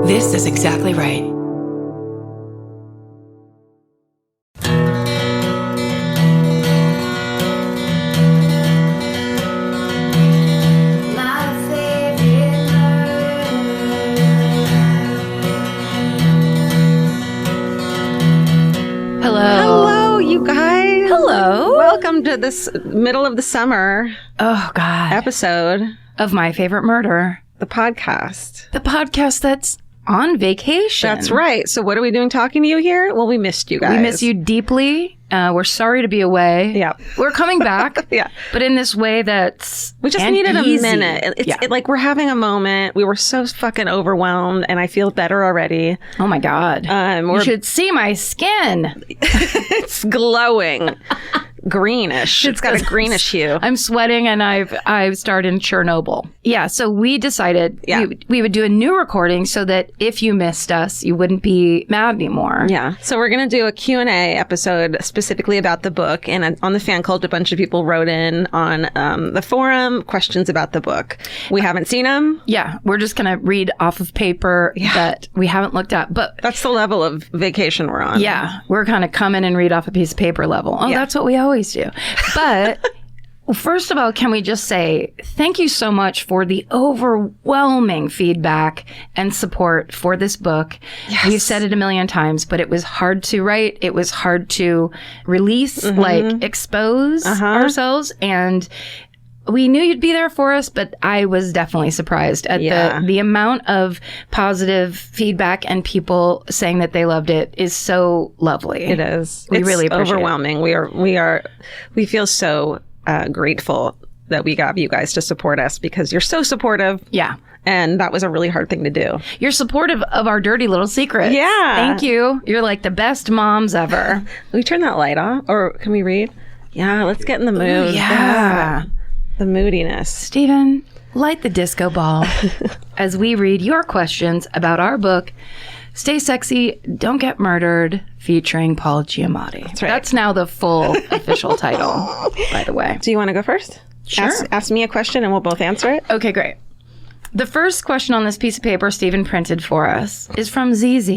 This is exactly right. Hello, you guys. Hello. Welcome to this middle of the summer Oh, God. episode Of My Favorite Murder. the podcast. The podcast that's on vacation. That's right. So what are we doing talking to you here? Well, we missed you guys. We miss you deeply. We're sorry to be away. Yeah. We're coming back. Yeah. But in this way that's We just needed a minute. It's like we're having a moment. We were so fucking overwhelmed and I feel better already. Oh my God. You should see my skin. It's glowing. Greenish. It's got a greenish hue. I'm sweating and I've started in Chernobyl. Yeah, so we decided we would do a new recording so that if you missed us, you wouldn't be mad anymore. Yeah. So we're going to do a Q&A episode specifically about the book. And on the fan cult, a bunch of people wrote in on the forum questions about the book. We haven't seen them. Yeah, we're just going to read off of paper that we haven't looked at. But that's the level of vacation we're on. Yeah, we're kind of come in and read off a piece of paper level. Oh, that's what we always do. But first of all, can we just say thank you so much for the overwhelming feedback and support for this book. Yes. We've said it a million times, but it was hard to write. It was hard to release, like expose ourselves. And we knew you'd be there for us, but I was definitely surprised at the amount of positive feedback and people saying that they loved it is so lovely. It is. We really appreciate overwhelming. We feel so grateful that we got you guys to support us because you're so supportive. Yeah. And that was a really hard thing to do. You're supportive of our dirty little secrets. Yeah. Thank you. You're like the best moms ever. Can we turn that light off? Or can we read? Yeah, let's get in the mood. Ooh, yeah. The moodiness. Stephen, light the disco ball as we read your questions about our book, Stay Sexy, Don't Get Murdered, featuring Paul Giamatti. That's right. That's now the full official title, by the way. Do you want to go first? Sure. Ask me a question and we'll both answer it. Okay, great. The first question on this piece of paper Stephen printed for us is from ZZ.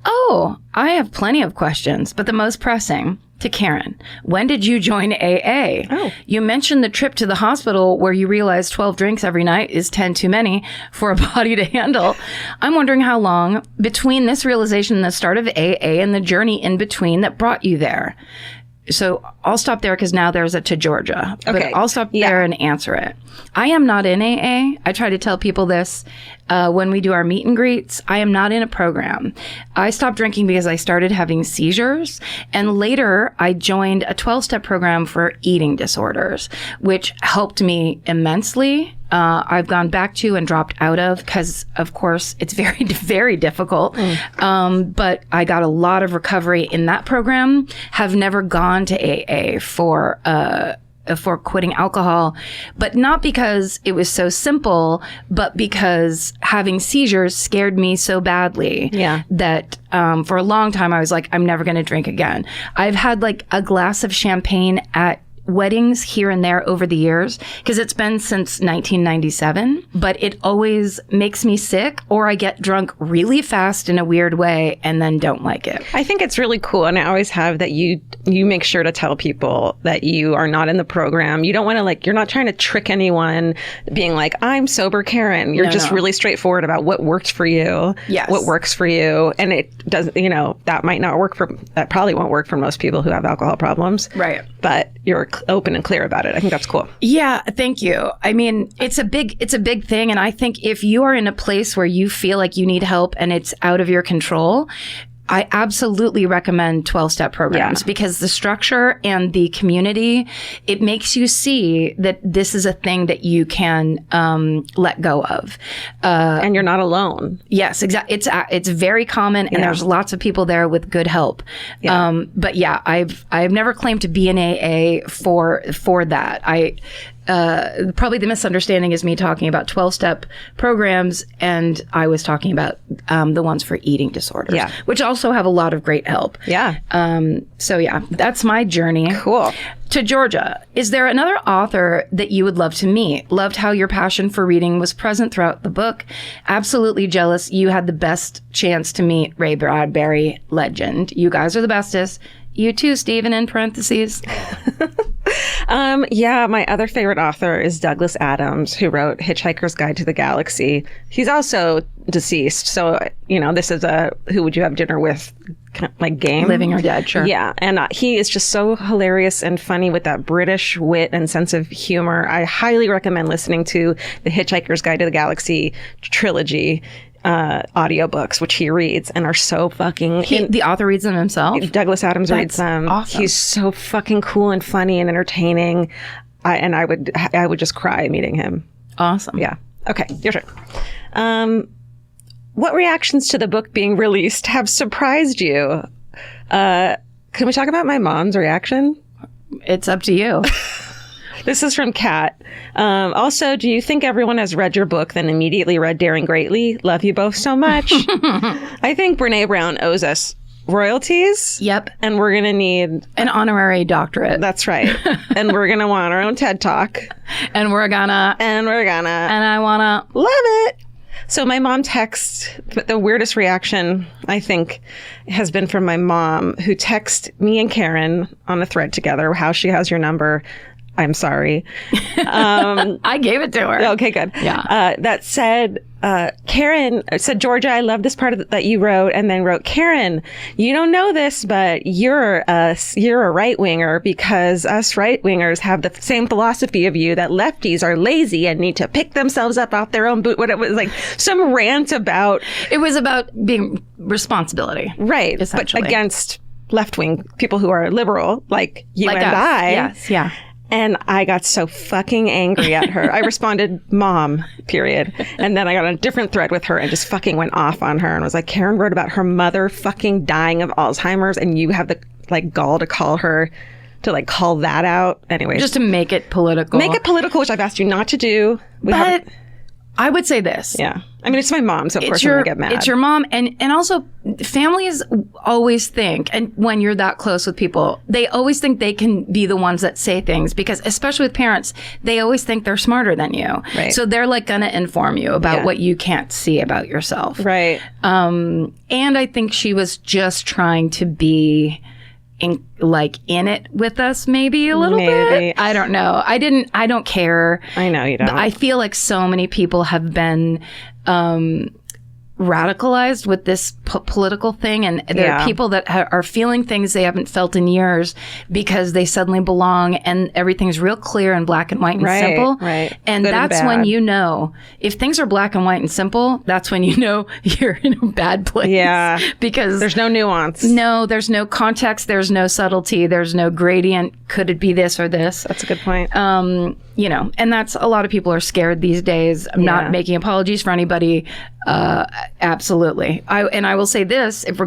Oh, I have plenty of questions, but the most pressing. To Karen, when did you join AA? Oh. You mentioned the trip to the hospital where you realized 12 drinks every night is 10 too many for a body to handle. I'm wondering how long between this realization and the start of AA and the journey in between that brought you there. So I'll stop there because now there's a to Georgia. Okay. But I'll stop there and answer it. I am not in AA. I try to tell people this when we do our meet and greets. I am not in a program. I stopped drinking because I started having seizures. And later, I joined a 12-step program for eating disorders, which helped me immensely. I've gone back to and dropped out of because, of course, it's very, very difficult. But I got a lot of recovery in that program, have never gone to AA for quitting alcohol, but not because it was so simple, but because having seizures scared me so badly that for a long time I was like, I'm never going to drink again. I've had like a glass of champagne at weddings here and there over the years because it's been since 1997, but it always makes me sick or I get drunk really fast in a weird way and then don't like it. I think it's really cool, and I always have that you make sure to tell people that you are not in the program. You don't want to you're not trying to trick anyone being like, I'm sober Karen. You're really straightforward about what works for you, what works for you, and it doesn't, that might not work that probably won't work for most people who have alcohol problems. Right. But you're open and clear about it. I think that's cool. Yeah, thank you. I mean, it's a big thing. And I think if you are in a place where you feel like you need help and it's out of your control, I absolutely recommend 12-step programs because the structure and the community, it makes you see that this is a thing that you can let go of. And you're not alone. Yes, exactly. It's very common, and there's lots of people there with good help. Yeah. But yeah, I've never claimed to be an AA for that. Probably the misunderstanding is me talking about 12-step programs, and I was talking about the ones for eating disorders, which also have a lot of great help. Yeah. So yeah, that's my journey. Cool. To Georgia, is there another author that you would love to meet? Loved how your passion for reading was present throughout the book. Absolutely jealous you had the best chance to meet Ray Bradbury, legend. You guys are the bestest. You too, Stephen, in parentheses. Yeah, my other favorite author is Douglas Adams, who wrote Hitchhiker's Guide to the Galaxy. He's also deceased. So, this is a who would you have dinner with like game. Living or dead, sure. Yeah. And he is just so hilarious and funny with that British wit and sense of humor. I highly recommend listening to the Hitchhiker's Guide to the Galaxy trilogy audiobooks, which he reads and are so fucking... the author reads them himself? Douglas Adams reads them. Awesome. He's so fucking cool and funny and entertaining. I would just cry meeting him. Awesome. Yeah. Okay, your turn. What reactions to the book being released have surprised you? Can we talk about my mom's reaction? It's up to you. This is from Kat. Also, do you think everyone has read your book, then immediately read Daring Greatly? Love you both so much. I think Brene Brown owes us royalties. Yep. And we're going to need... an honorary doctorate. That's right. And we're going to want our own TED Talk. And I want to... love it. So my mom texts, the weirdest reaction, I think, has been from my mom, who texted me and Karen on a thread together, how she has your number. I'm sorry. I gave it to her. Okay, good. Yeah. That said, Karen said, Georgia, I love this part that you wrote, and then wrote, Karen, you don't know this, but you're a right winger because us right wingers have the same philosophy of you that lefties are lazy and need to pick themselves up off their own boot. What it was like some rant about. It was about being responsibility. Right. Essentially. But against left wing people who are liberal, like you like and us. I. Yes. Yeah. And I got so fucking angry at her. I responded, Mom, period. And then I got on a different thread with her and just fucking went off on her and was like, Karen wrote about her mother fucking dying of Alzheimer's and you have the gall to call that out. Anyway. Just to make it political. Make it political, which I've asked you not to do. But I would say this. Yeah. I mean, it's my mom, so of course I'm going to get mad. It's your mom. And also, families always think, and when you're that close with people, they always think they can be the ones that say things because, especially with parents, they always think they're smarter than you. Right. So they're going to inform you about what you can't see about yourself. Right. And I think she was just trying to be... in it with us maybe a little bit. I don't know. I don't care. I know you don't. I feel like so many people have been radicalized with this political thing, and there are people that are feeling things they haven't felt in years because they suddenly belong, and everything's real clear and black and white and simple. Right. And good that's and when you know, if things are black and white and simple, that's when you know you're in a bad place. Yeah. Because there's no nuance. No, there's no context. There's no subtlety. There's no gradient. Could it be this or this? That's a good point. And that's a lot of people are scared these days. I'm not making apologies for anybody. Absolutely. I will say this, if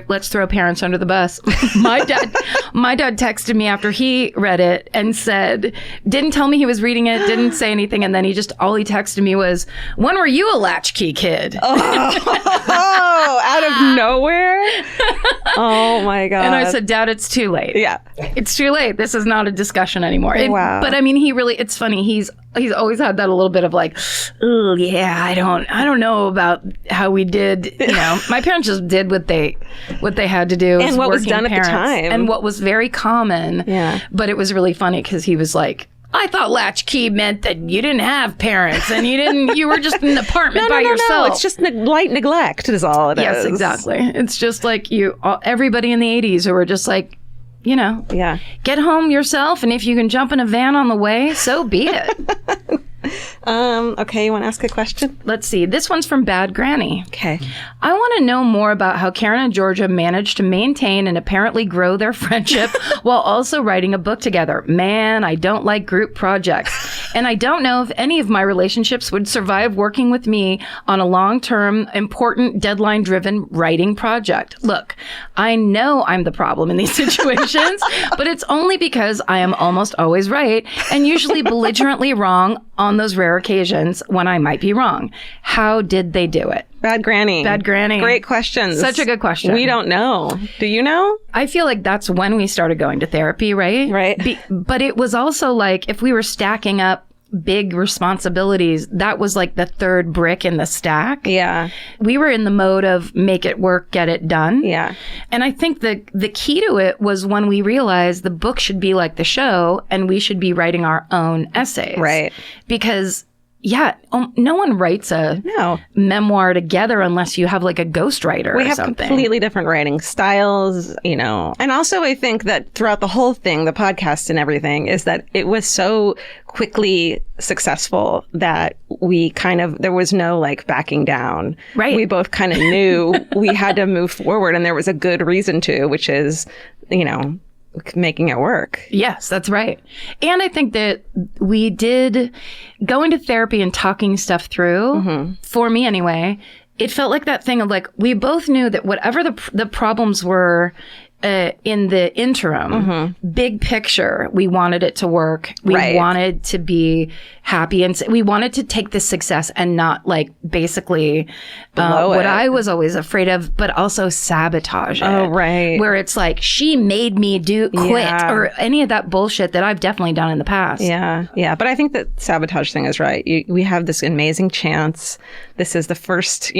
let's throw parents under the bus. My dad texted me after he read it and said, didn't tell me he was reading it, didn't say anything. And then all he texted me was, when were you a latchkey kid? Oh, out of nowhere. Oh my God. And I said, Dad, it's too late. Yeah. It's too late. This is not a discussion anymore. Wow. But I mean, it's funny. He's always had that a little bit of like, oh yeah, I don't know about how we did. My parents just did what they had to do. And what was done at the time. And what was very common. Yeah. But it was really funny because he was like, I thought latchkey meant that you didn't have parents and you were just in an apartment by yourself. No, it's just light neglect is all it is. Yes, exactly. It's just like everybody in the 80s who were just like, get home yourself, and if you can jump in a van on the way, so be it. Okay, you want to ask a question? Let's see. This one's from Bad Granny. Okay. I want to know more about how Karen and Georgia managed to maintain and apparently grow their friendship while also writing a book together. Man, I don't like group projects. And I don't know if any of my relationships would survive working with me on a long-term, important, deadline-driven writing project. Look, I know I'm the problem in these situations, but it's only because I am almost always right and usually belligerently wrong on those rare occasions when I might be wrong. How did they do it? Bad granny. Bad granny. Great questions. Such a good question. We don't know. Do you know? I feel like that's when we started going to therapy, right? Right. But it was also like if we were stacking up big responsibilities, that was like the third brick in the stack. Yeah. We were in the mode of make it work, get it done. Yeah. And I think the key to it was when we realized the book should be like the show and we should be writing our own essays. Right. Because no one writes a memoir together unless you have like a ghostwriter or something. We have completely different writing styles, And also I think that throughout the whole thing, the podcast and everything, is that it was so quickly successful that there was no like backing down. Right. We both kind of knew we had to move forward and there was a good reason to, which is, making it work. Yes, that's right. And I think that we did going to therapy and talking stuff through, for me anyway, it felt like that thing of like, we both knew that whatever the problems were in the interim, big picture, we wanted it to work. We wanted to be happy and we wanted to take the success and not like basically what I was always afraid of, but also sabotage it. Oh, right. Where it's like, she made me quit or any of that bullshit that I've definitely done in the past. Yeah. Yeah. But I think that sabotage thing is right. We have this amazing chance. This is the first,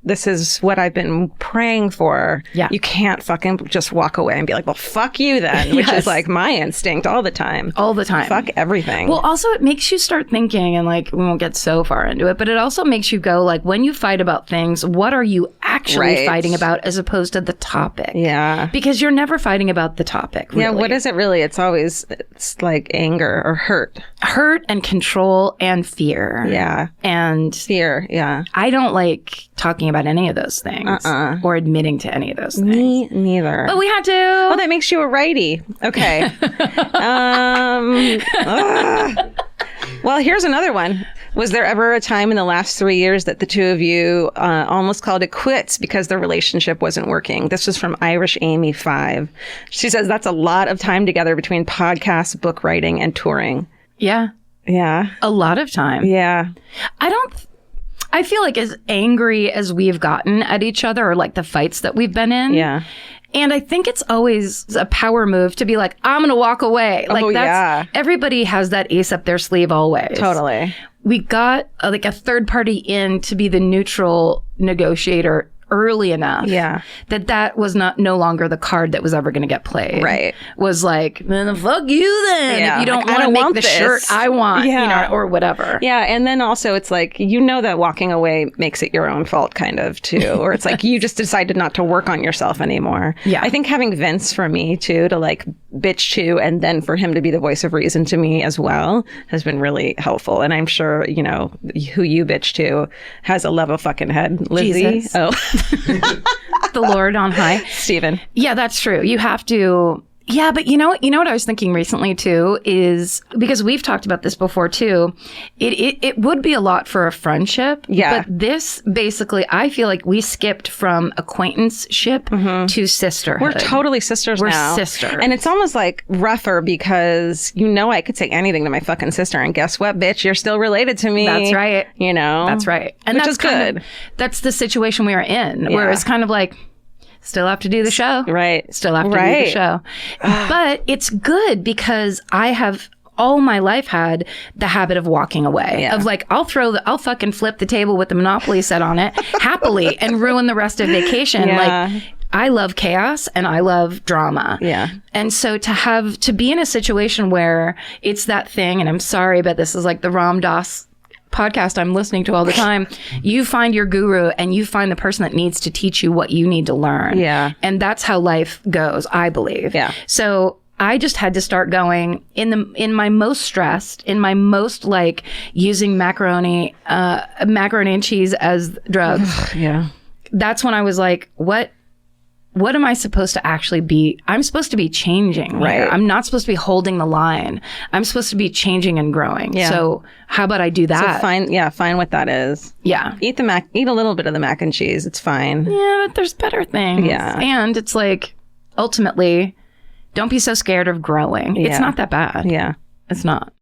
this is what I've been praying for. Yeah. You can't fucking just walk away and be like, well, fuck you then, which is like my instinct all the time. All the time. Fuck everything. Well, also it makes you start thinking, and like, we won't get so far into it, but it also makes you go like, when you fight about things, what are you actually fighting about as opposed to the topic? Yeah. Because you're never fighting about the topic, really. Yeah, what is it really? It's like anger or hurt. Hurt and control and fear. Yeah. And fear, yeah. I don't like talking about any of those things or admitting to any of those things. Me neither. But we had to. Well, that makes you a righty. Okay. Well, here's another one. Was there ever a time in the last 3 years that the two of you almost called it quits because the relationship wasn't working? This was from Irish Amy 5. She says that's a lot of time together between podcasts, book writing, and touring. Yeah. Yeah. A lot of time. Yeah. I feel like as angry as we've gotten at each other or like the fights that we've been in. Yeah. And I think it's always a power move to be like, I'm going to walk away. Like everybody has that ace up their sleeve always. Totally. We got like a third party in to be the neutral negotiator early enough that was no longer the card that was ever going to get played. Right. Was like, then fuck you then. Yeah. If you don't want to make the shirt I want, or whatever. Yeah. And then also it's like, that walking away makes it your own fault kind of too. Or it's like, you just decided not to work on yourself anymore. Yeah. I think having Vince for me too, to like bitch to, and then for him to be the voice of reason to me as well has been really helpful. And I'm sure, who you bitch to has a level fucking head. Lizzie. Jesus. Oh. The Lord on high. Stephen. Yeah, that's true. You have to. Yeah, but you know what I was thinking recently too is, because we've talked about this before too, it would be a lot for a friendship. Yeah. But this basically, I feel like we skipped from acquaintanceship to sisterhood. We're totally sisters now. We're sisters. And it's almost like rougher because I could say anything to my fucking sister and guess what, bitch, you're still related to me. That's right. That's right. And which that's is good. That's the situation we are in, where it's kind of like, still have to do the show. Right. Still have to do the show. But it's good because I have all my life had the habit of walking away. Of like, I'll fucking flip the table with the Monopoly set on it happily and ruin the rest of vacation. Like, I love chaos and I love drama. Yeah. And so to be in a situation where it's that thing, and I'm sorry, but this is like the Ram Dass podcast I'm listening to all the time. You find your guru and you find the person that needs to teach you what you need to learn. Yeah. And that's how life goes, I believe. Yeah. So I just had to start going in my most stressed, in my most like using macaroni and cheese as drugs. Yeah. That's when I was like, what am I supposed to actually be? I'm supposed to be changing. Right. I'm not supposed to be holding the line. I'm supposed to be changing and growing. Yeah. So how about I do that? So find what that is. Yeah. Eat a little bit of the mac and cheese. It's fine. Yeah, but there's better things. Yeah. And it's like, ultimately, don't be so scared of growing. Yeah. It's not that bad. Yeah. It's not.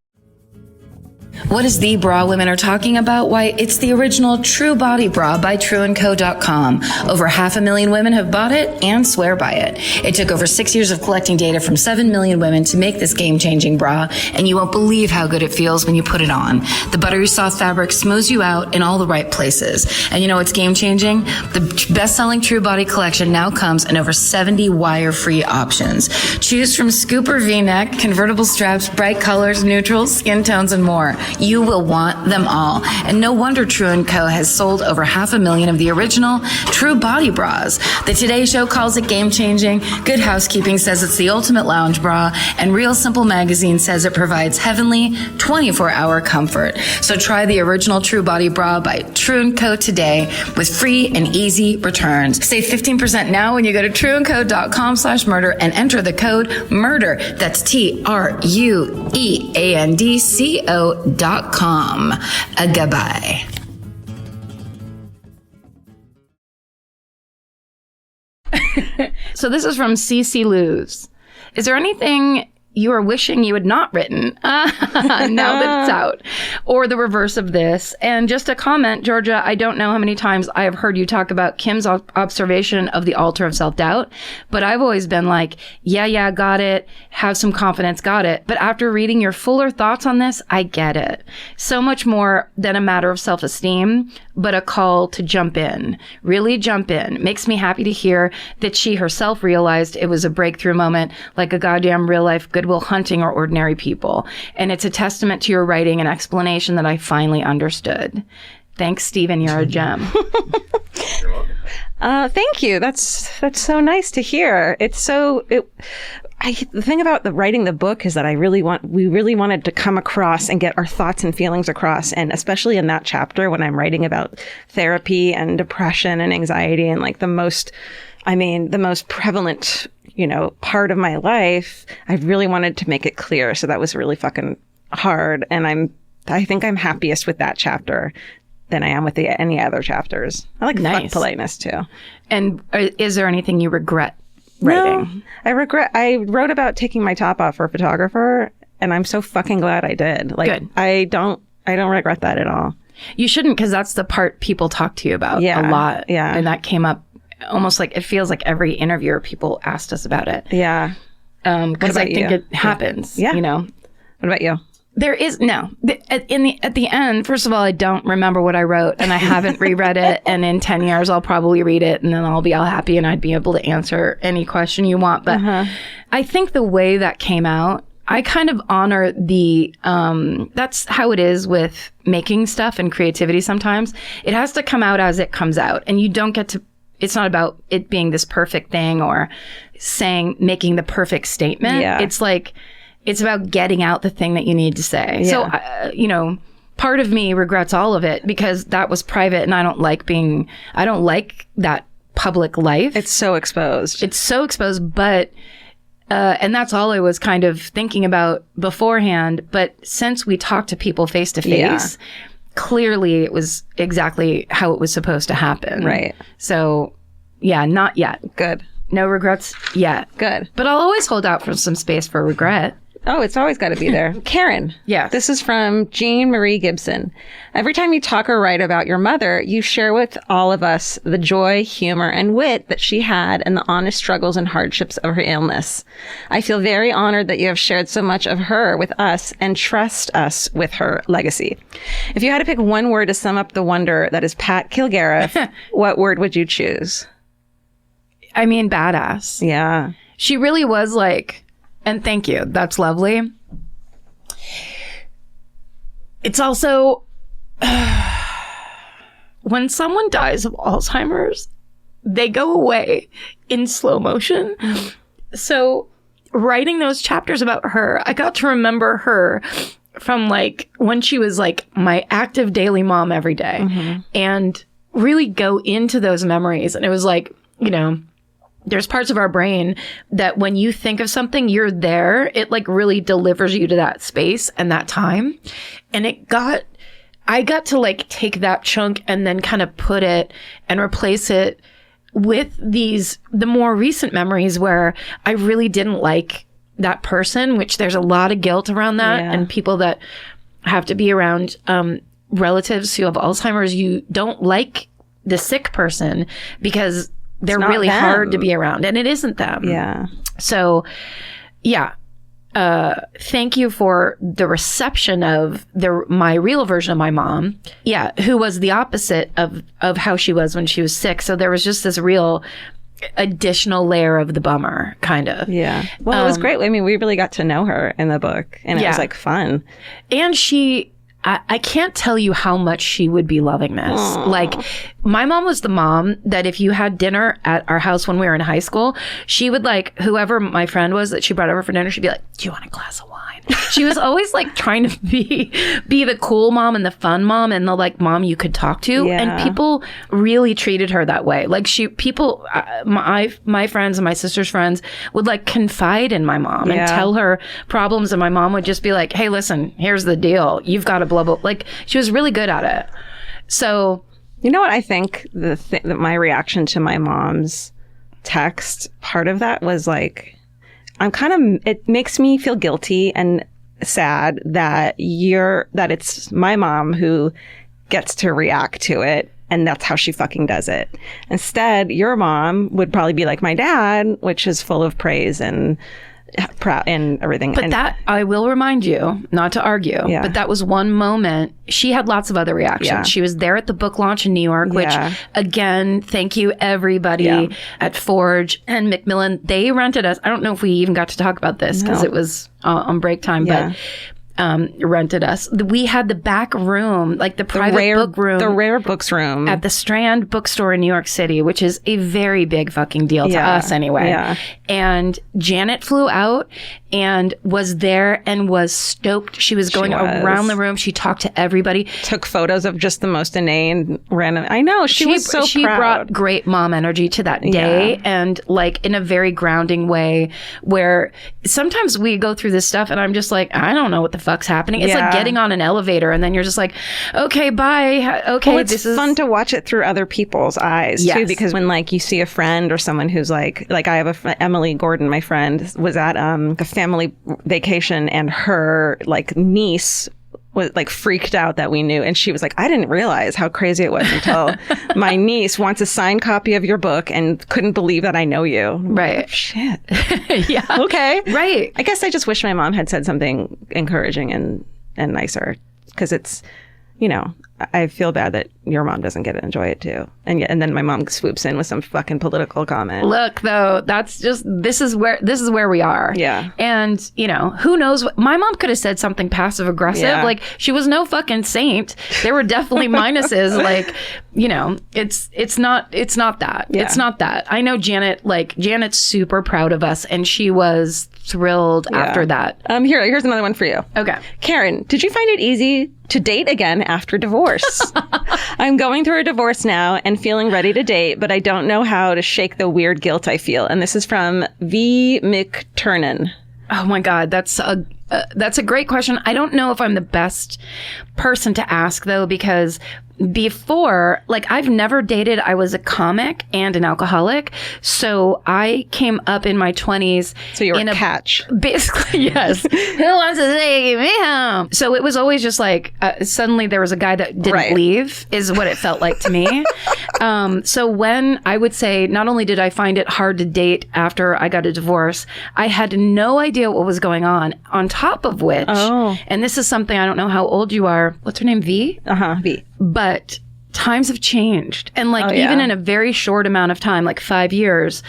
What is the bra women are talking about? Why, it's the original True Body Bra by trueandco.com. Over 500,000 women have bought it and swear by it. It took over 6 years of collecting data from 7 million women to make this game-changing bra, and you won't believe how good it feels when you put it on. The buttery soft fabric smooths you out in all the right places. And you know what's game-changing? The best-selling True Body collection now comes in over 70 wire-free options. Choose from scooper V-neck, convertible straps, bright colors, neutrals, skin tones, and more. You will want them all. And no wonder True & Co. has sold over 500,000 of the original True Body Bras. The Today Show calls it game-changing. Good Housekeeping says it's the ultimate lounge bra. And Real Simple Magazine says it provides heavenly 24-hour comfort. So try the original True Body Bra by True & Co. today with free and easy returns. Save 15% now when you go to trueandco.com/murder and enter the code MURDER. That's TRUEANDCO.com. Goodbye. So this is from CC Luz. Is there anything you are wishing you had not written now that it's out? Or the reverse of this? And just a comment, Georgia, I don't know how many times I have heard you talk about Kim's observation of the altar of self-doubt, but I've always been like, yeah, got it. Have some confidence, got it. But after reading your fuller thoughts on this, I get it. So much more than a matter of self-esteem, but a call to jump in. Really jump in. Makes me happy to hear that she herself realized it was a breakthrough moment, like a goddamn real-life Goodwill Hunting or Ordinary People. And it's a testament to your writing and explanation that I finally understood. Thanks, Stephen. You're a gem. You're welcome. Thank you. That's so nice to hear. The thing about writing the book is that we really wanted to come across and get our thoughts and feelings across. And especially in that chapter, when I'm writing about therapy and depression and anxiety and like the most prevalent, part of my life, I really wanted to make it clear. So that was really fucking hard. And I think I'm happiest with that chapter than I am with any other chapters. I like fuck politeness too. And is there anything you regret writing? No, I wrote about taking my top off for a photographer, and I'm so fucking glad I did. Like, good. I don't regret that at all. You shouldn't, because that's the part people talk to you about a lot. Yeah. And that came up almost like, it feels like every interviewer, people asked us about it. Yeah. Because I think it happens. Yeah. What about you? There is no. At the end, first of all, I don't remember what I wrote, and I haven't reread it. And in 10 years, I'll probably read it, and then I'll be all happy, and I'd be able to answer any question you want. But I think the way that came out, I kind of honor the. That's how it is with making stuff and creativity. Sometimes it has to come out as it comes out, and you don't get to. It's not about it being this perfect thing or making the perfect statement. Yeah. It's like. It's about getting out the thing that you need to say. Yeah. So, part of me regrets all of it because that was private and I don't like that public life. It's so exposed. But, and that's all I was kind of thinking about beforehand. But since we talked to people face to face, clearly it was exactly how it was supposed to happen. Right. So, yeah, not yet. Good. No regrets yet. Good. But I'll always hold out for some space for regret. Oh, it's always got to be there. Karen. Yeah. This is from Jean Marie Gibson. Every time you talk or write about your mother, you share with all of us the joy, humor, and wit that she had and the honest struggles and hardships of her illness. I feel very honored that you have shared so much of her with us and trust us with her legacy. If you had to pick one word to sum up the wonder that is Pat Kilgareth, what word would you choose? I mean, badass. Yeah. She really was like, and thank you. That's lovely. It's also, when someone dies of Alzheimer's, they go away in slow motion. So writing those chapters about her, I got to remember her from like when she was like my active daily mom every day and really go into those memories. And it was like, there's parts of our brain that when you think of something, you're there. It like really delivers you to that space and that time. And I got to like take that chunk and then kind of put it and replace it with the more recent memories where I really didn't like that person, which there's a lot of guilt around that and people that have to be around relatives who have Alzheimer's, you don't like the sick person because they're really hard to be around, and it isn't them. Yeah. So, yeah. Thank you for the reception of my real version of my mom. Yeah, who was the opposite of how she was when she was sick. So there was just this real additional layer of the bummer, kind of. Yeah. Well, it was great. I mean, we really got to know her in the book, and it was like fun. And I can't tell you how much she would be loving this. Aww. Like, my mom was the mom that if you had dinner at our house when we were in high school, she would, like, whoever my friend was that she brought over for dinner, she'd be like, do you want a glass of wine? She was always, like, trying to be the cool mom and the fun mom and the, like, mom you could talk to. Yeah. And people really treated her that way. Like, my friends and my sister's friends would, like, confide in my mom and tell her problems, and my mom would just be like, hey, listen, here's the deal. You've got to blah, blah. Like, she was really good at it. So, you know what? I think that my reaction to my mom's text, part of that was like, it makes me feel guilty and sad that it's my mom who gets to react to it, and that's how she fucking does it. Instead, your mom would probably be like my dad, which is full of praise and proud and everything. But that, I will remind you, not to argue, but that was one moment. She had lots of other reactions. Yeah. She was there at the book launch in New York, which, again, thank you everybody at Forge and Macmillan. They rented us. I don't know if we even got to talk about this because it was on break time, but rented us. We had the back room, like the private book room. The rare books room. At the Strand bookstore in New York City, which is a very big fucking deal to us anyway. Yeah. And Janet flew out and was there and was stoked. She was going around the room. She talked to everybody. Took photos of just the most inane, random. I know. She was so proud. She brought great mom energy to that day, and like in a very grounding way where sometimes we go through this stuff and I'm just like, I don't know what the fuck's happening. It's like getting on an elevator and then you're just like, okay, bye. Okay, well, it's fun to watch it through other people's eyes too, because when like you see a friend or someone who's like I have Emily Gordon, my friend, was at a family vacation and her like niece was like freaked out that we knew, and she was like, I didn't realize how crazy it was until my niece wants a signed copy of your book and couldn't believe that I know you. Right. Like, shit. Yeah. Okay. Right. I guess I just wish my mom had said something encouraging and nicer, because it's, I feel bad that your mom doesn't get to enjoy it too. And then my mom swoops in with some fucking political comment. Look, though, that's just, this is where we are. Yeah. And, who knows what, my mom could have said something passive aggressive. Yeah. Like, she was no fucking saint. There were definitely minuses. Like, it's not that. Yeah. It's not that. I know Janet's super proud of us, and she was thrilled after that. Here's another one for you. Okay. Karen, did you find it easy to date again after divorce? I'm going through a divorce now and feeling ready to date, but I don't know how to shake the weird guilt I feel. And this is from V. McTurnan. Oh my God, that's a great question. I don't know if I'm the best person to ask, though, because before, like, I've never dated. I was a comic and an alcoholic. So I came up in my 20s. So you were a catch. Basically, yes. Who wants to take me home? So it was always just like, suddenly there was a guy that didn't leave, is what it felt like to me. So when I would say, not only did I find it hard to date after I got a divorce, I had no idea what was going on top of which, and this is something, I don't know how old you are. What's her name? V? V. But times have changed. And even in a very short amount of time, like 5 years,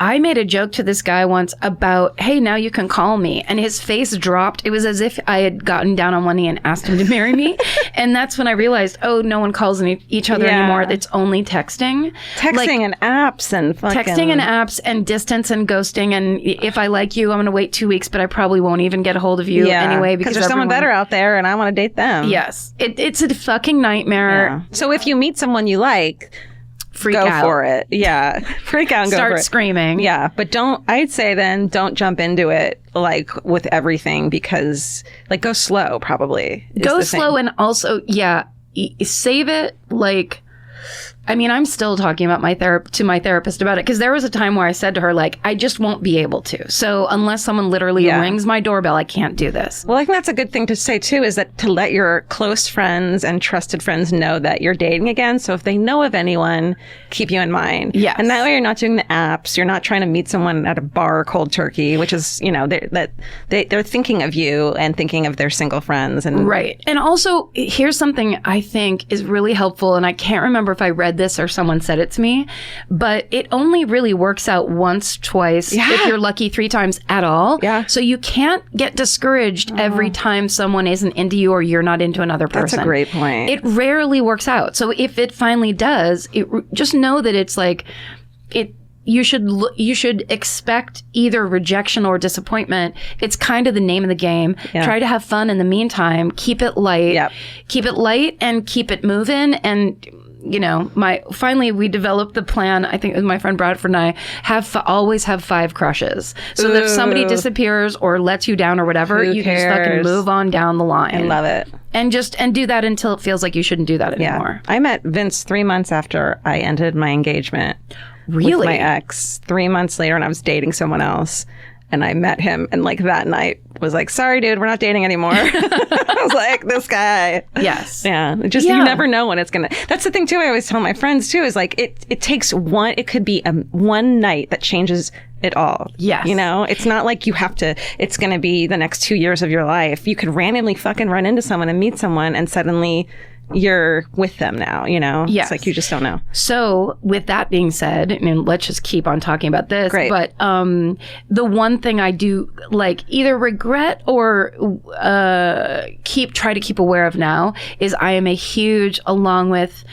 I made a joke to this guy once about, hey, now you can call me. And his face dropped. It was as if I had gotten down on one knee and asked him to marry me. And that's when I realized, no one calls each other anymore. It's only texting. And apps and fucking... Texting and apps and distance and ghosting. And if I like you, I'm going to wait 2 weeks, but I probably won't even get a hold of you anyway. Because there's someone better out there and I want to date them. Yes. It's a fucking nightmare. Yeah. So if you meet someone you like... Freak out. Go for it. Yeah. Freak out and go for it. Start screaming. Yeah. But I'd say then don't jump into it like with everything, because like go slow probably. Go slow, and also, save it. Like, I mean, I'm still talking about to my therapist about it, because there was a time where I said to her, like, I just won't be able to. So unless someone literally rings my doorbell, I can't do this. Well, I think that's a good thing to say, too, is that to let your close friends and trusted friends know that you're dating again. So if they know of anyone, keep you in mind. Yes. And that way you're not doing the apps. You're not trying to meet someone at a bar cold turkey, which is, you know, they're thinking of you and thinking of their single friends. And right. And also, here's something I think is really helpful. And I can't remember if I read this or someone said it to me, but it only really works out once, twice, if you're lucky 3 times at all. Yeah. So you can't get discouraged every time someone isn't into you or you're not into another person. That's a great point. It rarely works out. So if it finally does, just know that it's like you should expect either rejection or disappointment. It's kind of the name of the game. Yeah. Try to have fun in the meantime. Keep it light. Yep. Keep it light and keep it moving. And you know, finally we developed the plan. I think it was my friend Bradford and I always have 5 crushes. So that if somebody disappears or lets you down or whatever, you can just fucking move on down the line. I love it. And do that until it feels like you shouldn't do that anymore. I met Vince 3 months after I ended my engagement. Really? With my ex. 3 months later, and I was dating someone else. And I met him, and like that night was like, sorry, dude, we're not dating anymore. I was like, this guy. Yes. Yeah. You never know when it's going to. That's the thing, too. I always tell my friends, too, is like, it takes it could be one night that changes it all. Yes. You know, it's not like it's going to be the next 2 years of your life. You could randomly fucking run into someone and meet someone, and suddenly you're with them now, you know? Yes. It's like you just don't know. So with that being said, I mean, let's just keep on talking about this. Great. But the one thing I do like either regret or try to keep aware of now is I am a huge, along with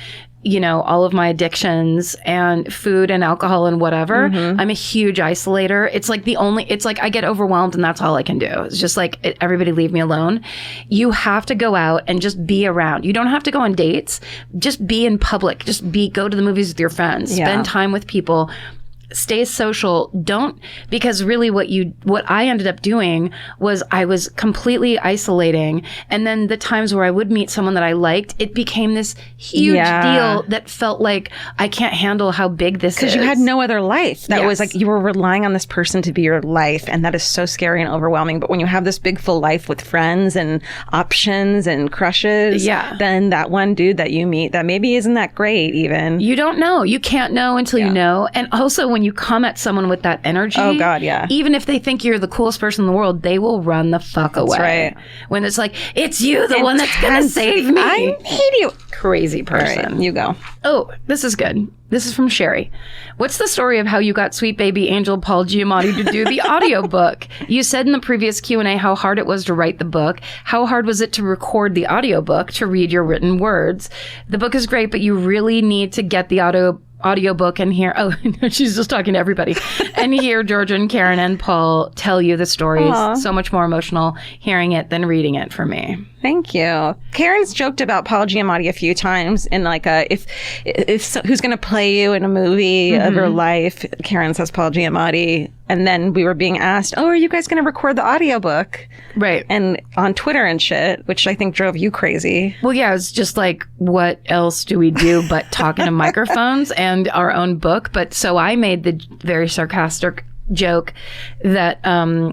you know, all of my addictions and food and alcohol and whatever, I'm a huge isolator. It's like I get overwhelmed and that's all I can do. It's just like, everybody leave me alone. You have to go out and just be around. You don't have to go on dates. Just be in public. Go to the movies with your friends. Yeah. Spend time with people. Stay social. Because really what I ended up doing was I was completely isolating. And then the times where I would meet someone that I liked, it became this huge deal that felt like I can't handle how big this is. Because you had no other life. That was like, you were relying on this person to be your life. And that is so scary and overwhelming. But when you have this big full life with friends and options and crushes, then that one dude that you meet that maybe isn't that great even. You don't know. You can't know until you know. And also when you come at someone with that energy, oh God, yeah. Even if they think you're the coolest person in the world, they will run the fuck away. Right. When it's like, it's you, the one that's gonna save me. I need you. Crazy person. All right, you go. Oh, this is good. This is from Sherry. What's the story of how you got sweet baby angel Paul Giamatti to do the audiobook? You said in the previous Q&A how hard it was to write the book. How hard was it to record the audiobook, to read your written words? The book is great, but you really need to get the audiobook and hear, she's just talking to everybody, and hear Georgia and Karen and Paul tell you the stories. Aww. So much more emotional hearing it than reading it for me. Thank you. Karen's joked about Paul Giamatti a few times in like if who's going to play you in a movie of her life. Karen says Paul Giamatti. And then we were being asked, are you guys going to record the audiobook? Right. And on Twitter and shit, which I think drove you crazy. Well, yeah, it's just like, what else do we do but talk into microphones and our own book? But so I made the very sarcastic joke that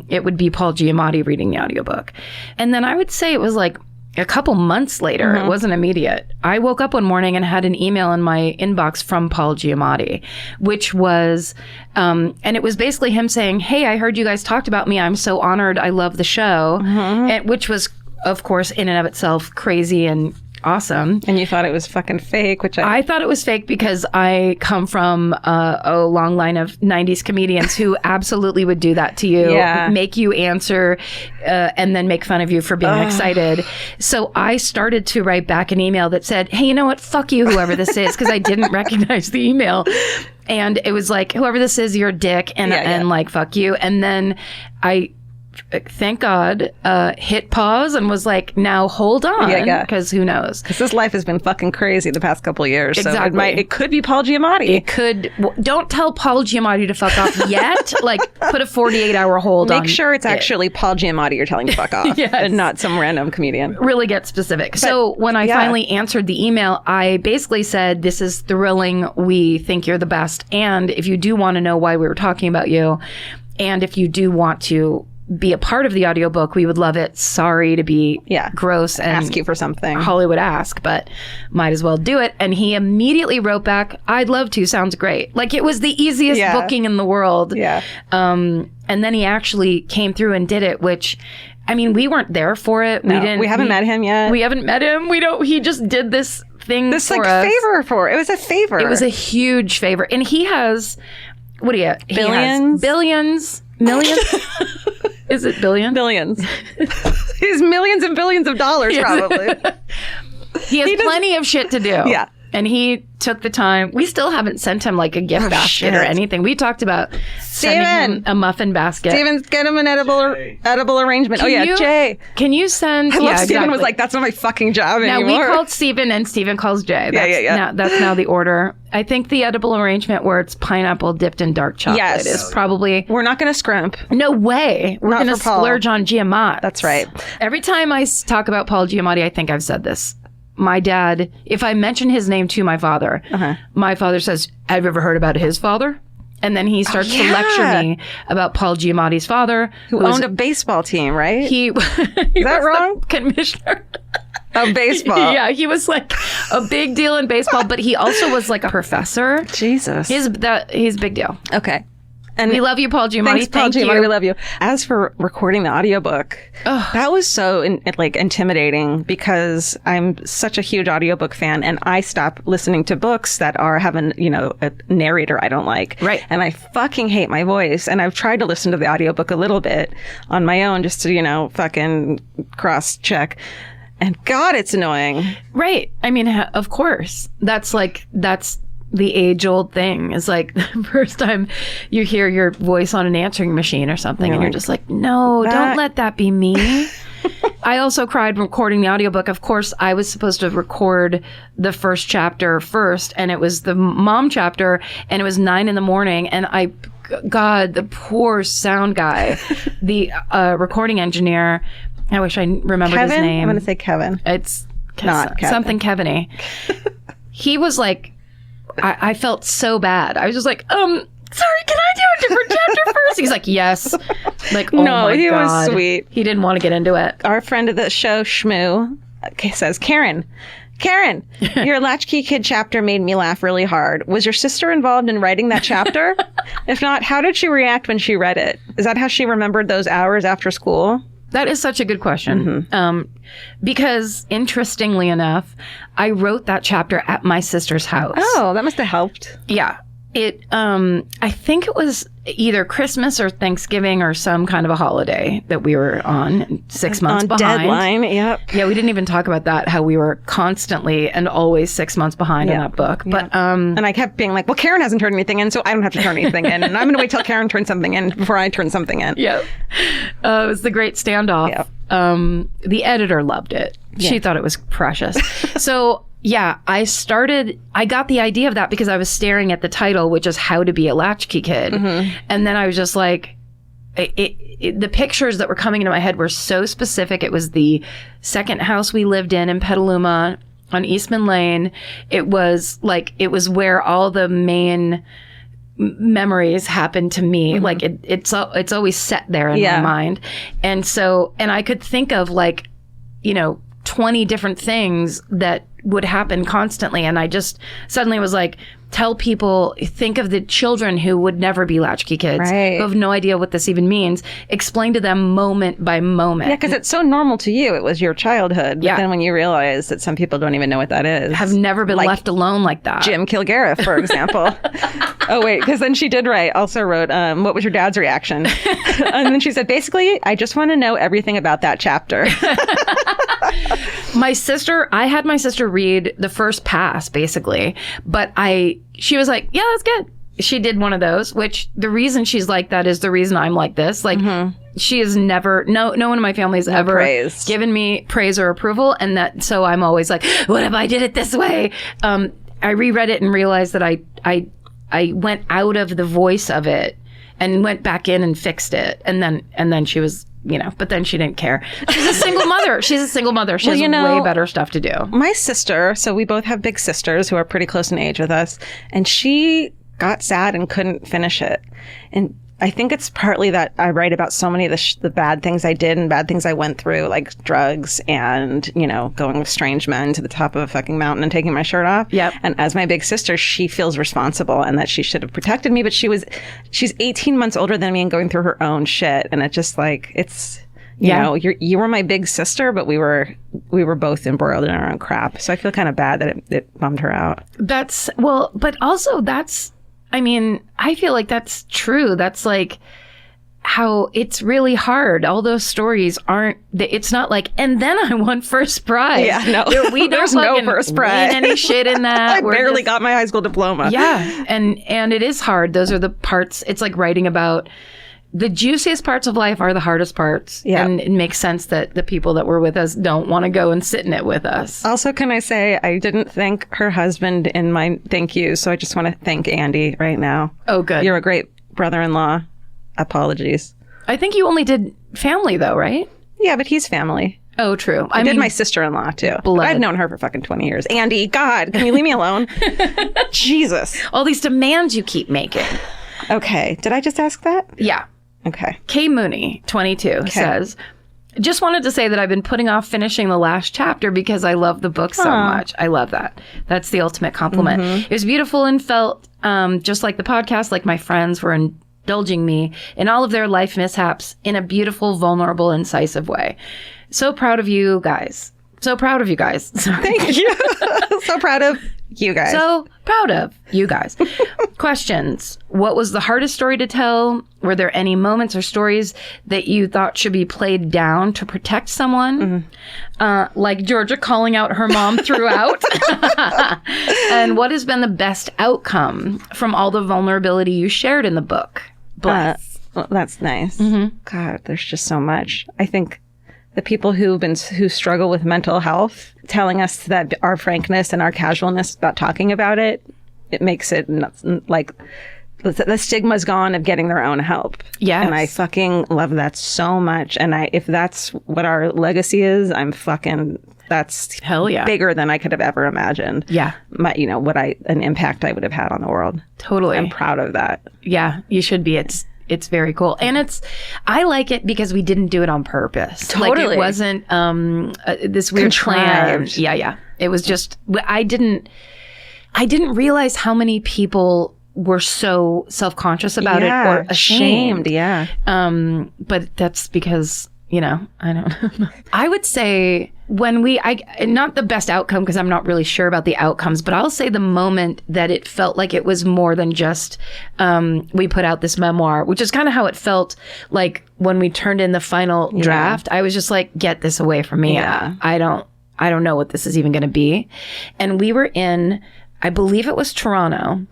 it would be Paul Giamatti reading the audiobook. And then I would say it was like a couple months later. It wasn't immediate. I woke up one morning and had an email in my inbox from Paul Giamatti, which was, and it was basically him saying, hey, I heard you guys talked about me. I'm so honored. I love the show. And, which was, of course, in and of itself crazy and awesome. And you thought it was fucking fake, which I thought it was fake because I come from a long line of 90s comedians who absolutely would do that to you, make you answer, and then make fun of you for being excited. So I started to write back an email that said, hey, you know what? Fuck you, whoever this is, because I didn't recognize the email. And it was like, whoever this is, you're a dick, and like, fuck you. And then I thank God, hit pause and was like, now hold on, because who knows? Because this life has been fucking crazy the past couple of years. Exactly. So it could be Paul Giamatti. It could. Don't tell Paul Giamatti to fuck off yet. Like, put a 48-hour hold on. Make sure it's actually Paul Giamatti you're telling to fuck off, yes. and not some random comedian. Really get specific. But, so when I finally answered the email, I basically said, this is thrilling. We think you're the best. And if you do want to know why we were talking about you, and if you do want to be a part of the audiobook, we would love it. Sorry to be gross and ask you for something. Hollywood ask, but might as well do it. And he immediately wrote back, I'd love to. Sounds great. Like, it was the easiest booking in the world. Yeah. And then he actually came through and did it, which, I mean, we weren't there for it. No, we haven't met him yet. We haven't met him. He just did this thing this for like us. It was a favor. It was a huge favor. And he has, what do you? Billions? Billions? Millions? Is it billion? Billions. He's millions and billions of dollars, probably. He has plenty of shit to do. Yeah. And he took the time. We still haven't sent him like a gift basket or anything. We talked about sending him a muffin basket. Steven, get him an edible arrangement. Jay. Can you send? I love Steven was like, that's not my fucking job anymore. Now we called Steven and Steven calls Jay. That's now the order. I think the edible arrangement where it's pineapple dipped in dark chocolate is probably... We're not going to scrimp. No way. We're going to splurge on Giamatti. That's right. Every time I talk about Paul Giamatti, I think I've said this. My dad, if I mention his name to my father, my father says, have you ever heard about his father? And then he starts to lecture me about Paul Giamatti's father. Who owned a baseball team, right? Is that wrong? Commissioner of baseball. Yeah, he was like a big deal in baseball, but he also was like a professor. Jesus. He's a big deal. Okay. And we love you, Paul Giamatti. Thanks, Paul Giamatti. We love you. As for recording the audiobook, that was so intimidating because I'm such a huge audiobook fan, and I stop listening to books that have a narrator I don't like. Right. And I fucking hate my voice. And I've tried to listen to the audiobook a little bit on my own just to, fucking cross check. And God, it's annoying. Right. I mean, of course. That's the age-old thing. Is like the first time you hear your voice on an answering machine or something, and you're just like, no, don't let that be me. I also cried recording the audiobook. Of course, I was supposed to record the first chapter first, and it was the mom chapter, and it was 9 a.m, and God, the poor sound guy, the recording engineer, I wish I remembered his name. I'm going to say Kevin. It's not Kevin. Something Kevin-y. He was like, I felt so bad. I was just like, sorry, can I do a different chapter first? He's like, yes. Like, oh no, my he God. was sweet. He didn't want to get into it. Our friend of the show, Shmoo, says, Karen, your Latchkey Kid chapter made me laugh really hard. Was your sister involved in writing that chapter? If not, how did she react when she read it? Is that how she remembered those hours after school? That is such a good question. Because interestingly enough, I wrote that chapter at my sister's house. Oh, that must have helped. Yeah. I think it was either Christmas or Thanksgiving or some kind of a holiday that we were on 6 months behind. Deadline, yep. Yeah, we didn't even talk about that, how we were constantly and always 6 months behind in that book. But and I kept being like, well, Karen hasn't turned anything in, so I don't have to turn anything in. And I'm going to wait till Karen turns something in before I turn something in. Yeah. It was the great standoff. Yep. The editor loved it. Yeah. She thought it was precious. So... yeah, I got the idea of that because I was staring at the title, which is How to Be a Latchkey Kid. And then I was just like, the pictures that were coming into my head were so specific. It was the second house we lived in Petaluma on Eastman Lane. It was where all the main memories happened to me. Like it's always set there in my mind. And I could think of 20 different things that would happen constantly. And I just suddenly was like, tell people, think of the children who would never be latchkey kids, who have no idea what this even means. Explain to them moment by moment. Yeah, because it's so normal to you. It was your childhood. But then when you realize that some people don't even know what that is. Have never been left alone like that. Jim Kilgariff, for example. Oh, wait, because then she also wrote, what was your dad's reaction? And then she said, basically, I just want to know everything about that chapter. I had my sister read the first pass, basically, but she was like, yeah, that's good. She did one of those, which the reason she's like that is the reason I'm like this. Like, she has never, no one in my family has ever given me praise or approval. And so I'm always like, what if I did it this way? I reread it and realized that I went out of the voice of it and went back in and fixed it. And then she was, but then she didn't care. She's a single mother. She has way better stuff to do. My sister, so we both have big sisters who are pretty close in age with us, and she got sad and couldn't finish it. And I think it's partly that I write about so many of the bad things I did and bad things I went through, like drugs and, going with strange men to the top of a fucking mountain and taking my shirt off. Yep. And as my big sister, she feels responsible and that she should have protected me. But she's 18 months older than me and going through her own shit. And it's just like, you were my big sister, but we were both embroiled in our own crap. So I feel kind of bad that it bummed her out. But also I feel like that's true. That's like how it's really hard. All those stories it's not like, and then I won first prize. Yeah, no. There's no first prize. Any shit in that. I barely got my high school diploma. Yeah. And it is hard. Those are the parts. It's like writing about the juiciest parts of life are the hardest parts. Yeah. And it makes sense that the people that were with us don't want to go and sit in it with us. Also, can I say, I didn't thank her husband in my thank you, so I just want to thank Andy right now. Oh, good. You're a great brother-in-law. Apologies. I think you only did family, though, right? Yeah, but he's family. Oh, true. I did my sister-in-law, too. I've known her for fucking 20 years. Andy, God, can you leave me alone? Jesus. All these demands you keep making. Okay. Did I just ask that? Yeah. Okay. K. Mooney, 22, says, just wanted to say that I've been putting off finishing the last chapter because I love the book so much. I love that. That's the ultimate compliment. It was beautiful and felt just like the podcast, like my friends were indulging me in all of their life mishaps in a beautiful, vulnerable, incisive way. So proud of you guys. So proud of you guys. Thank you. So proud of you guys. So proud of you guys. Questions. What was the hardest story to tell? Were there any moments or stories that you thought should be played down to protect someone? Like Georgia calling out her mom throughout? And what has been the best outcome from all the vulnerability you shared in the book? Bless. Well, that's nice. God, there's just so much. I think the people who struggle with mental health, telling us that our frankness and our casualness about talking about it makes it like the stigma's gone of getting their own help. Yes. And I fucking love that so much. And if that's what our legacy is, that's hell yeah, bigger than I could have ever imagined. Yeah. An impact I would have had on the world. Totally. I'm proud of that. Yeah, you should be. It's very cool. And I like it because we didn't do it on purpose. Totally. Like it wasn't this weird plan. Yeah. It was just, I didn't realize how many people were so self-conscious about it or ashamed. Yeah. But that's because, I don't know. I would say not the best outcome because I'm not really sure about the outcomes, but I'll say the moment that it felt like it was more than just we put out this memoir, which is kind of how it felt like when we turned in the final draft. I was just like, get this away from me. Yeah. I don't know what this is even going to be. And we were in, I believe it was Toronto.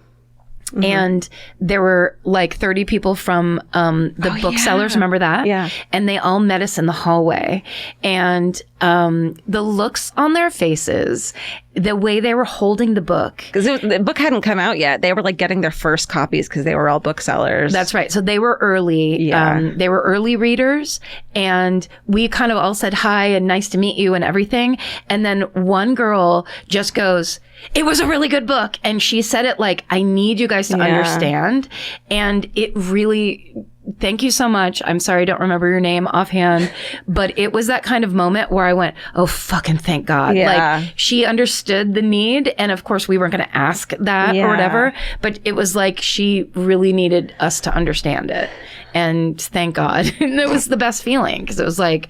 And there were like 30 people from the booksellers. Remember that? Yeah. And they all met us in the hallway. And the looks on their faces, the way they were holding the book. Because the book hadn't come out yet. They were like getting their first copies because they were all booksellers. That's right. So they were early. Yeah. They were early readers. And we kind of all said hi and nice to meet you and everything. And then one girl just goes, it was a really good book. And she said it like, I need you guys to understand. And it really, thank you so much. I'm sorry, I don't remember your name offhand, but it was that kind of moment where I went, oh, fucking thank God. Yeah. Like she understood the need. And of course we weren't going to ask that or whatever, but it was like she really needed us to understand it. And thank God. And it was the best feeling because it was like,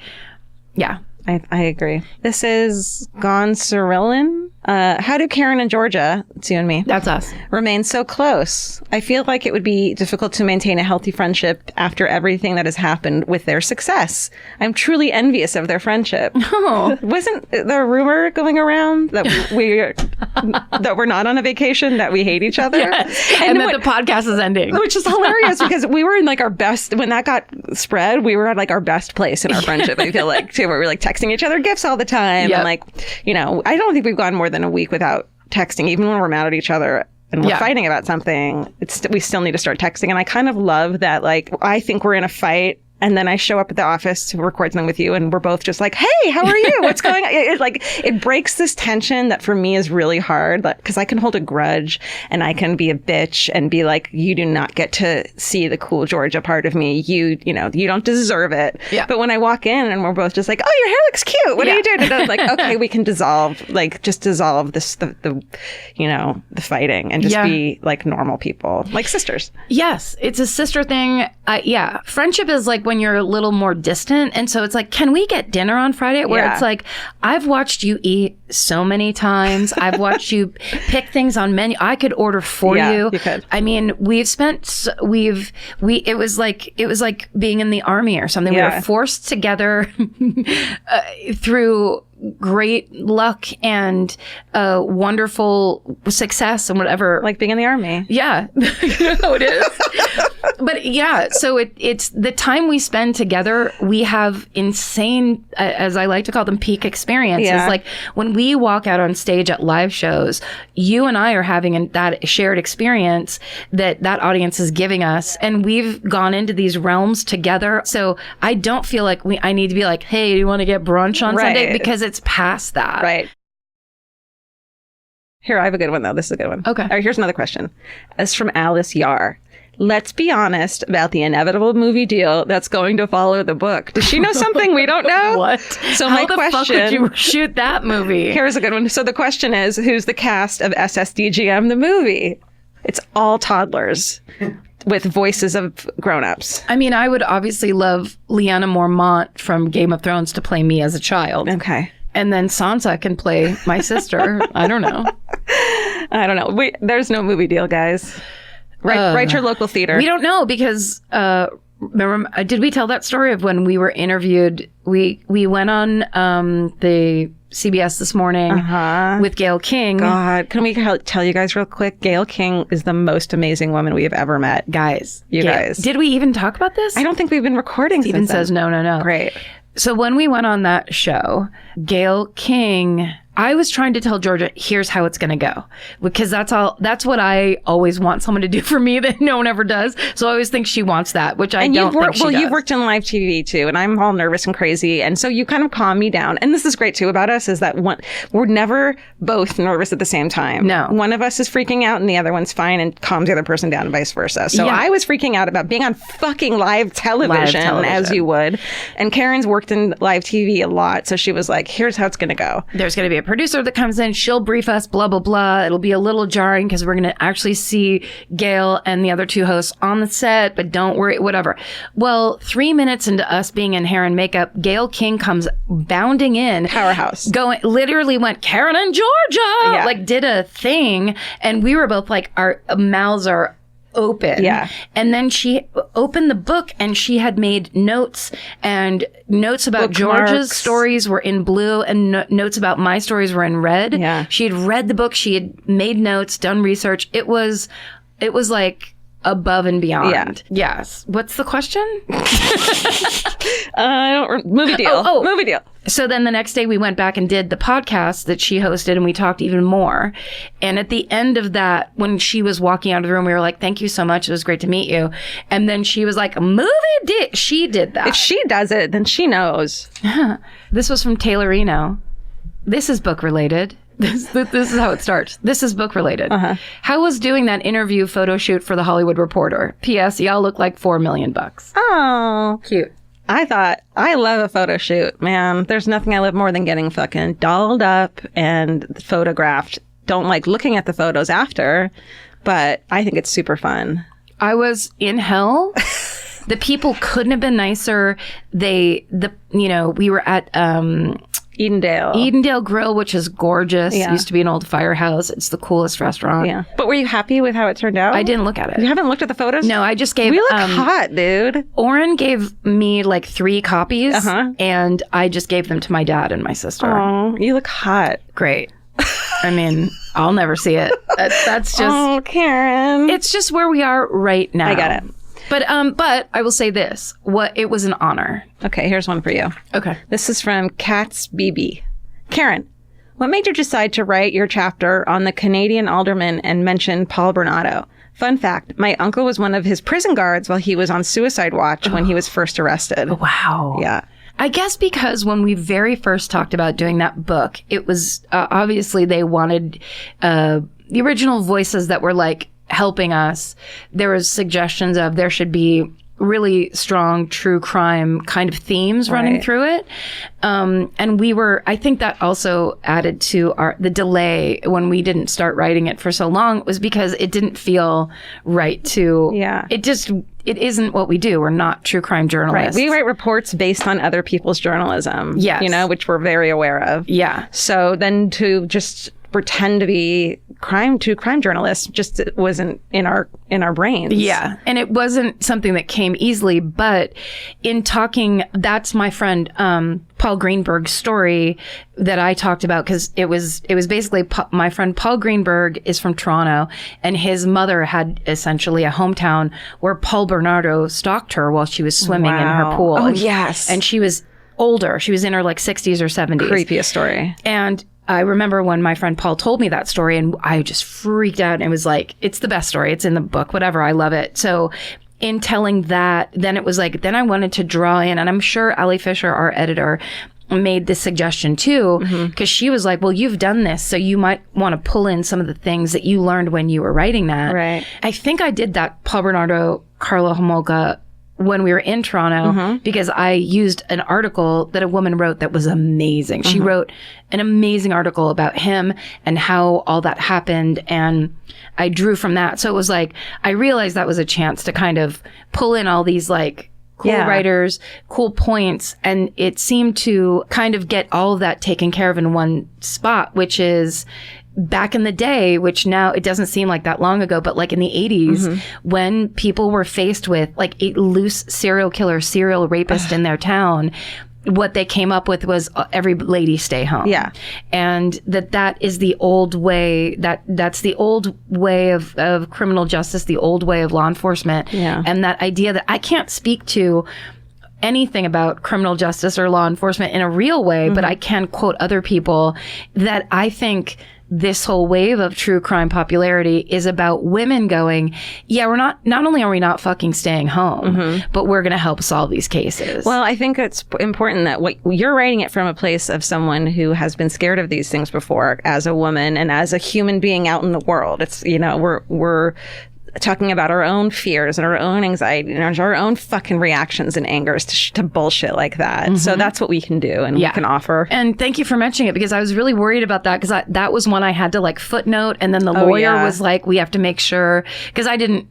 yeah. I agree. This is Gone Cyrillian. How do Karen and Georgia, it's you and me, That's us. remain so close? I feel like it would be difficult to maintain a healthy friendship after everything that has happened with their success. I'm truly envious of their friendship. Oh. Wasn't there a rumor going around that that we're not on a vacation, that we hate each other? Yes. And that the podcast is ending. Which is hilarious because we were in like our best, when that got spread, we were at like our best place in our friendship, I feel like, too, where we were like texting each other gifts all the time. Yep. And like, you know, I don't think we've gone more than a week without texting, even when we're mad at each other and we're fighting about something. We still need to start texting. And I kind of love that, like, I think we're in a fight. And then I show up at the office to record something with you, and we're both just like, "Hey, how are you? What's going on?" It breaks this tension that for me is really hard, because I can hold a grudge and I can be a bitch and be like, "You do not get to see the cool Georgia part of me. You don't deserve it." Yeah. But when I walk in and we're both just like, "Oh, your hair looks cute. What are you doing?" And I'm like, okay, we can dissolve this the fighting and just be like normal people, like sisters. Yes, it's a sister thing. Friendship is like when you're a little more distant. And so it's like, can we get dinner on Friday? Where it's like, I've watched you eat so many times. I've watched you pick things on menu. I could order for you. You could. I mean, it was like being in the army or something. Yeah. We were forced together through great luck and wonderful success and whatever. Like being in the army. Yeah. You know how it is. But yeah, so it's the time we spend together, we have insane, as I like to call them, peak experiences. Yeah. Like when we walk out on stage at live shows, you and I are having that shared experience that audience is giving us. And we've gone into these realms together. So I don't feel like I need to be like, hey, do you want to get brunch on Sunday? Because it's past that. Right. Here, I have a good one, though. This is a good one. Okay. All right, here's another question. It's from Alice Yar. Let's be honest about the inevitable movie deal that's going to follow the book. Does she know something we don't know? What? So How my the question, fuck would you shoot that movie? Here's a good one. So the question is, who's the cast of SSDGM, the movie? It's all toddlers with voices of grown-ups. I mean, I would obviously love Lyanna Mormont from Game of Thrones to play me as a child. Okay. And then Sansa can play my sister. I don't know. There's no movie deal, guys. Write your local theater. We don't know because remember, did we tell that story of when we were interviewed? We went on the CBS This Morning with Gayle King. God, can we tell you guys real quick? Gayle King is the most amazing woman we have ever met. Guys. Guys. Did we even talk about this? I don't think we've been recording Steven since then. says no. Great. So when we went on that show, Gayle King, I was trying to tell Georgia, here's how it's going to go. Because that's what I always want someone to do for me that no one ever does. So I always think she wants that, which I don't think she does. You've worked in live TV too, and I'm all nervous and crazy. And so you kind of calm me down. And this is great too about us, is that we're never both nervous at the same time. No. One of us is freaking out and the other one's fine and calms the other person down and vice versa. So I was freaking out about being on fucking live television, as you would. And Karen's worked in live TV a lot. So she was like, here's how it's going to go. There's going to be a producer that comes in, she'll brief us, blah, blah, blah. It'll be a little jarring because we're going to actually see Gayle and the other two hosts on the set, but don't worry, whatever. Well, 3 minutes into us being in hair and makeup, Gayle King comes bounding in. Powerhouse. Literally went, Karen and Georgia! Yeah. Like, did a thing. And we were both like, our mouths are open. Yeah. And then she opened the book and she had made notes, and notes about Bookmarks. Georgia's stories were in blue and notes about my stories were in red. Yeah. She had read the book. She had made notes, done research. It was like above and beyond. Yeah. Yes. What's the question? Movie deal. Movie deal. So then the next day we went back and did the podcast that she hosted, and we talked even more. And at the end of that, when she was walking out of the room, we were like, thank you so much. It was great to meet you. And then she was like, she did that. If she does it, then she knows. This was from Taylorino. This is book related. This is how it starts. This is book related. How was doing that interview photo shoot for the Hollywood Reporter? P.S. Y'all look like $4 million. Oh, Cute. I love a photo shoot, man. There's nothing I love more than getting fucking dolled up and photographed. Don't like looking at the photos after, but I think it's super fun. I was in hell. The people couldn't have been nicer. We were at Edendale Grill, which is gorgeous. Yeah. Used to be an old firehouse. It's the coolest restaurant. Yeah. But were you happy with how it turned out? I didn't look at it. You haven't looked at the photos? No, I just gave... We look hot, dude. Oren gave me like 3 copies, and I just gave them to my dad and my sister. Oh, you look hot. Great. I mean, I'll never see it. That's just... Oh, Karen. It's just where we are right now. I got it. But I will say this. It was an honor. Okay, here's one for you. Okay. This is from Katz BB. Karen, what made you decide to write your chapter on the Canadian alderman and mention Paul Bernardo? Fun fact, my uncle was one of his prison guards while he was on suicide watch when he was first arrested. Wow. Yeah. I guess because when we very first talked about doing that book, it was obviously they wanted the original voices that were like helping us. There was suggestions of there should be really strong true crime kind of themes running through it. And I think that also added to the delay when we didn't start writing it for so long was because it didn't feel right to, it isn't what we do. We're not true crime journalists. Right. We write reports based on other people's journalism. Yes. Which we're very aware of. Yeah. So then to just pretend to be crime journalists just wasn't in our brains. Yeah. And it wasn't something that came easily, but in talking, that's my friend Paul Greenberg's story that I talked about, because it was basically my friend Paul Greenberg is from Toronto, and his mother had essentially a hometown where Paul Bernardo stalked her while she was swimming in her pool. Oh, yes. And she was older. She was in her like 60s or 70s. Creepiest story. And I remember when my friend Paul told me that story, and I just freaked out, and it was like, it's the best story. It's in the book, whatever. I love it. So in telling that, then it was like, then I wanted to draw in, and I'm sure Ali Fisher, our editor, made this suggestion too, because she was like, well, you've done this, so you might want to pull in some of the things that you learned when you were writing that. Right. I think I did that Paul Bernardo, Carla Homolka when we were in Toronto, because I used an article that a woman wrote that was amazing. She wrote an amazing article about him and how all that happened, and I drew from that. So it was like, I realized that was a chance to kind of pull in all these like cool writers, cool points, and it seemed to kind of get all of that taken care of in one spot, which is back in the day, which now it doesn't seem like that long ago, but like in the 80s, when people were faced with like a loose serial rapist in their town, what they came up with was every lady stay home. Yeah. And that is the old way, that's the old way of criminal justice, the old way of law enforcement. Yeah. And that idea that I can't speak to anything about criminal justice or law enforcement in a real way, but I can quote other people that I think this whole wave of true crime popularity is about women going, yeah, not only are we not fucking staying home, but we're going to help solve these cases. Well, I think it's important that you're writing it from a place of someone who has been scared of these things before as a woman and as a human being out in the world. It's, we're talking about our own fears and our own anxiety and our own fucking reactions and angers to bullshit like that. So that's what we can do and we can offer. And thank you for mentioning it, because I was really worried about that, because that was one I had to like footnote, and then the lawyer was like, we have to make sure, because I didn't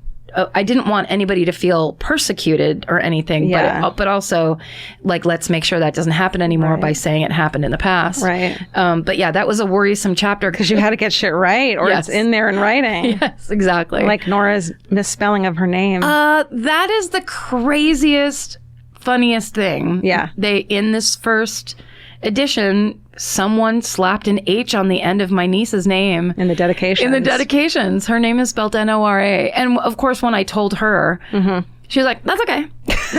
want anybody to feel persecuted or anything, but also like, let's make sure that doesn't happen anymore by saying it happened in the past. Right. But yeah, that was a worrisome chapter, because you had to get shit right, or it's in there in writing. Yes, exactly. Like Nora's misspelling of her name. That is the craziest, funniest thing. Yeah. In this first edition, someone slapped an H on the end of my niece's name. In the dedications. In the dedications. Her name is spelled Nora. And of course, when I told her, she was like, that's okay.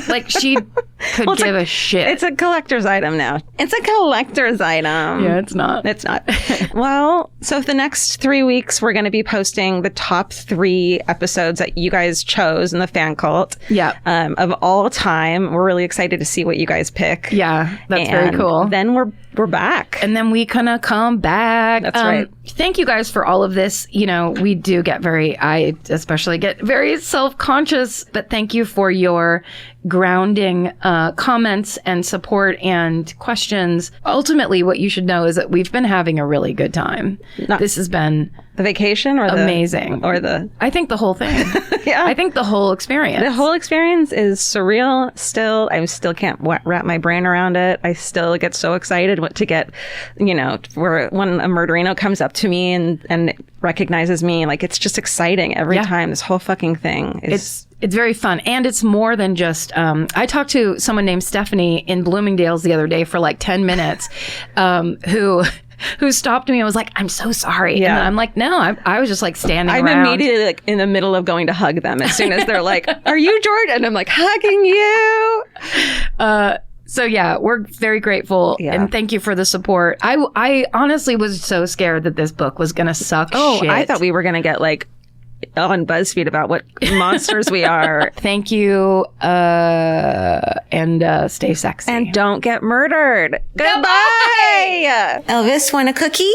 Like, she could give a shit. It's a collector's item now. It's a collector's item. Yeah, it's not. It's not. Well, so the next 3 weeks, we're going to be posting the top 3 episodes that you guys chose in the fan cult. Yeah. Of all time. We're really excited to see what you guys pick. Yeah, that's very cool. Then we're back. And then we kind of come back. That's right. Thank you guys for all of this. We do get I especially get very self-conscious, but thank you for your grounding comments and support and questions. Ultimately, what you should know is that we've been having a really good time. This has been The vacation or amazing. I think the whole thing. Yeah. I think the whole experience. The whole experience is surreal still. I still can't wrap my brain around it. I still get so excited to get, when a murderino comes up to me and recognizes me. Like, it's just exciting every time. This whole fucking thing is... It's very fun. And it's more than just, I talked to someone named Stephanie in Bloomingdale's the other day for like 10 minutes, who stopped me and was like, I'm so sorry. Yeah. And I'm like, no, I was just like standing I'm around. immediately like in the middle of going to hug them as soon as they're like, are you George? And I'm like, hugging you. So yeah, we're very grateful. Yeah. And thank you for the support. I honestly was so scared that this book was going to suck shit. I thought we were going to get like on BuzzFeed about what monsters we are. Thank you. And stay sexy. And don't get murdered. Goodbye. Elvis, want a cookie?